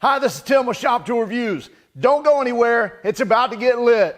Hi, this is Tim with Shop Tool Reviews. Don't go anywhere, it's about to get lit.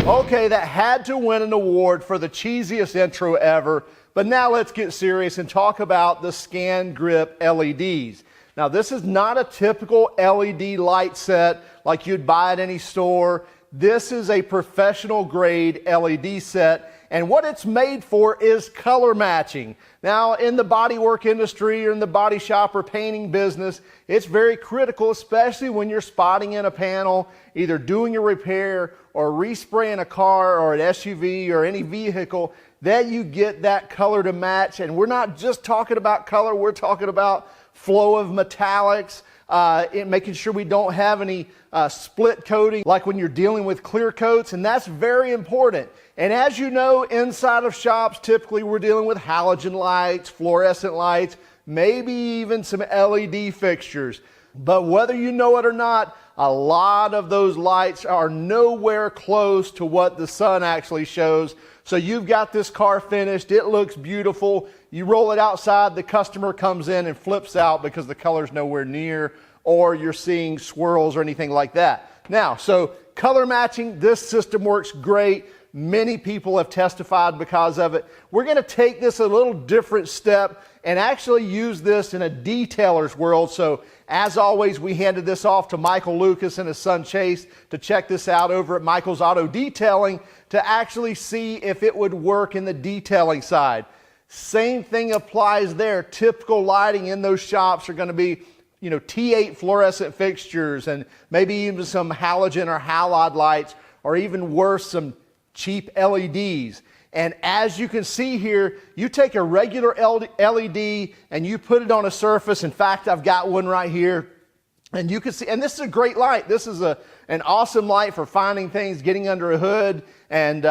Okay, that had to win an award for the cheesiest intro ever, but now let's get serious and talk about the Scangrip LEDs. Now, this is not a typical LED light set like you'd buy at any store. This is a professional grade LED set, and what it's made for is color matching. Now, in the bodywork industry or in the body shop or painting business, it's very critical, especially when you're spotting in a panel, either doing a repair or respraying a car or an SUV or any vehicle, that you get that color to match. And we're not just talking about color, we're talking about flow of metallics, making sure we don't have any split coating like when you're dealing with clear coats, and that's very important. And as you know, inside of shops, typically we're dealing with halogen lights, fluorescent lights, maybe even some LED fixtures. But whether you know it or not, a lot of those lights are nowhere close to what the sun actually shows. So you've got this car finished, it looks beautiful, you roll it outside, the customer comes in and flips out because the color's nowhere near, or you're seeing swirls or anything like that. Now, so color matching, this system works great. Many people have testified because of it. We're going to take this a little different step and actually use this in a detailer's world. So as always, we handed this off to Michael Lucas and his son Chase to check this out over at Michael's Auto Detailing to actually see if it would work in the detailing side. Same thing applies there. Typical lighting in those shops are going to be, T8 fluorescent fixtures and maybe even some halogen or halide lights, or even worse, some cheap LEDs. And as you can see here, you take a regular LED and you put it on a surface. In fact, I've got one right here. And you can see, and this is a great light. This is an awesome light for finding things, getting under a hood, and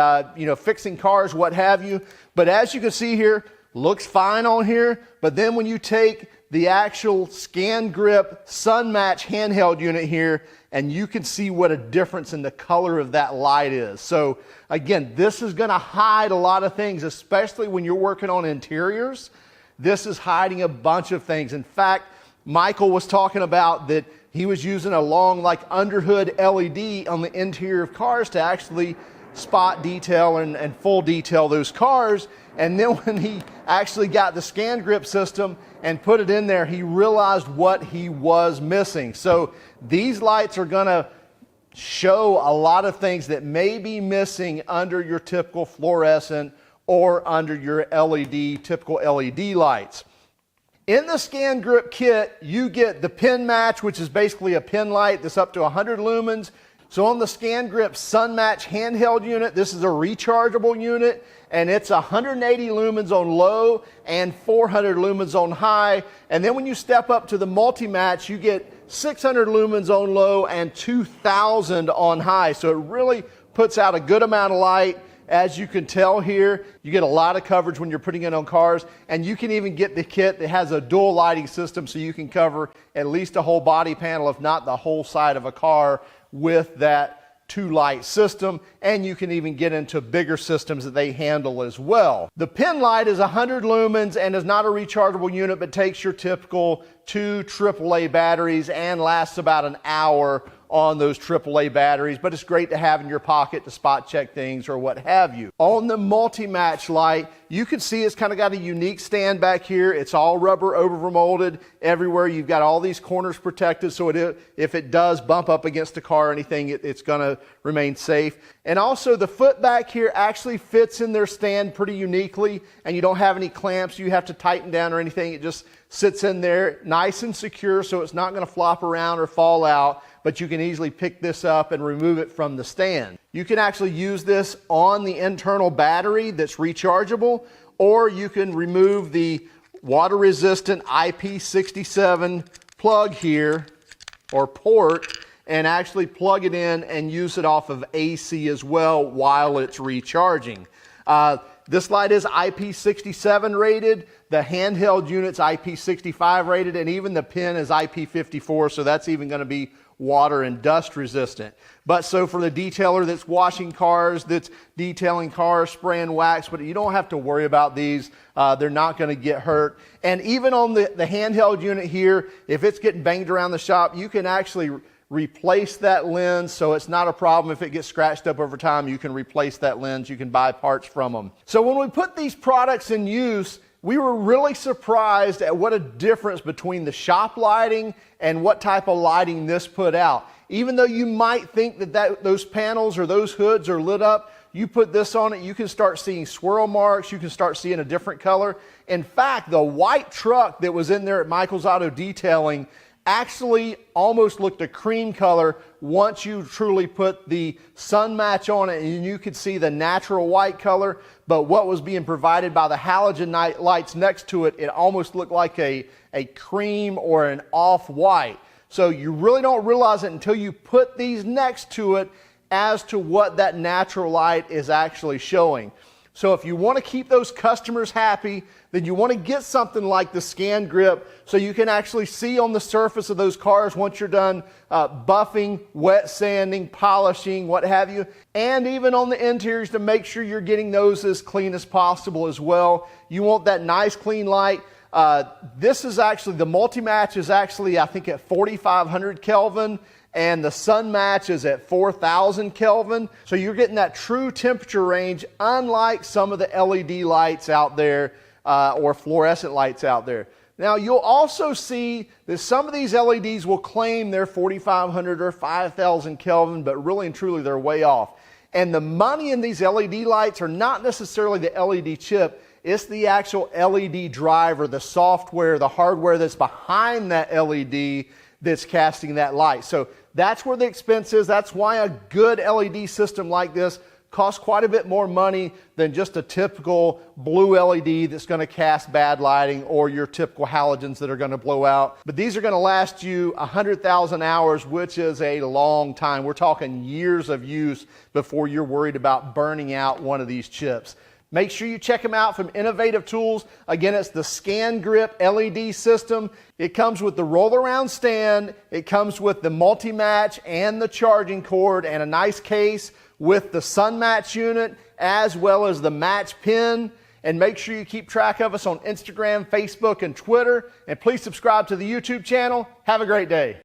fixing cars, what have you. But as you can see here, looks fine on here. But then when you take the actual Scangrip Sun Match handheld unit here, and you can see what a difference in the color of that light is. So again, this is going to hide a lot of things, especially when you're working on interiors. This is hiding a bunch of things. In fact, Michael was talking about that he was using a long underhood LED on the interior of cars to actually spot detail and full detail those cars. And then when he actually got the Scangrip system and put it in there, he realized what he was missing. So these lights are going to show a lot of things that may be missing under your typical fluorescent or under your typical LED lights. In the Scangrip kit, you get the pin match, which is basically a pin light that's up to 100 lumens. So on the Scangrip Sun Match handheld unit, this is a rechargeable unit, and it's 180 lumens on low and 400 lumens on high. And then when you step up to the multi-match, you get 600 lumens on low and 2000 on high. So it really puts out a good amount of light. As you can tell here, you get a lot of coverage when you're putting it on cars, and you can even get the kit that has a dual lighting system, so you can cover at least a whole body panel, if not the whole side of a car, with that two light system. And you can even get into bigger systems that they handle as well. The pin light is 100 lumens and is not a rechargeable unit, but takes your typical 2 AAA batteries and lasts about an hour on those AAA batteries, but it's great to have in your pocket to spot check things or what have you. On the multi-match light, you can see it's kind of got a unique stand back here. It's all rubber overmolded everywhere. You've got all these corners protected, so if it does bump up against a car or anything, it's going to remain safe. And also the foot back here actually fits in their stand pretty uniquely, and you don't have any clamps you have to tighten down or anything. It just sits in there nice and secure, so it's not going to flop around or fall out, but you can easily pick this up and remove it from the stand. You can actually use this on the internal battery that's rechargeable, or you can remove the water-resistant IP67 plug here, or port, and actually plug it in and use it off of AC as well while it's recharging. This light is IP67 rated, the handheld unit's IP65 rated, and even the pin is IP54, so that's even going to be water and dust resistant. But so for the detailer that's washing cars, that's detailing cars, spraying wax, but you don't have to worry about these. They're not going to get hurt. And even on the handheld unit here, if it's getting banged around the shop, you can actually replace that lens, so it's not a problem. If it gets scratched up over time, you can replace that lens. You can buy parts from them. So when we put these products in use, we were really surprised at what a difference between the shop lighting and what type of lighting this put out. Even though you might think that those panels or those hoods are lit up, you put this on it, you can start seeing swirl marks, you can start seeing a different color. In fact, the white truck that was in there at Michael's Auto Detailing actually almost looked a cream color once you truly put the sun match on it, and you could see the natural white color. But what was being provided by the halogen lights next to it, it almost looked like a cream or an off-white. So you really don't realize it until you put these next to it as to what that natural light is actually showing. So if you want to keep those customers happy, then you want to get something like the Scangrip so you can actually see on the surface of those cars once you're done buffing, wet sanding, polishing, what have you, and even on the interiors to make sure you're getting those as clean as possible as well. You want that nice clean light. This is actually, the multi-match is actually, I think, at 4,500 Kelvin. And the sun match is at 4,000 Kelvin. So you're getting that true temperature range, unlike some of the LED lights out there or fluorescent lights out there. Now you'll also see that some of these LEDs will claim they're 4,500 or 5,000 Kelvin, but really and truly they're way off. And the money in these LED lights are not necessarily the LED chip, it's the actual LED driver, the software, the hardware that's behind that LED that's casting that light. So that's where the expense is. That's why a good LED system like this costs quite a bit more money than just a typical blue LED that's going to cast bad lighting, or your typical halogens that are going to blow out. But these are going to last you 100,000 hours, which is a long time. We're talking years of use before you're worried about burning out one of these chips. Make sure you check them out from Innovative Tools. Again, it's the Scangrip LED system. It comes with the roll-around stand. It comes with the multi-match and the charging cord, and a nice case with the sun match unit as well as the match pin. And make sure you keep track of us on Instagram, Facebook, and Twitter. And please subscribe to the YouTube channel. Have a great day.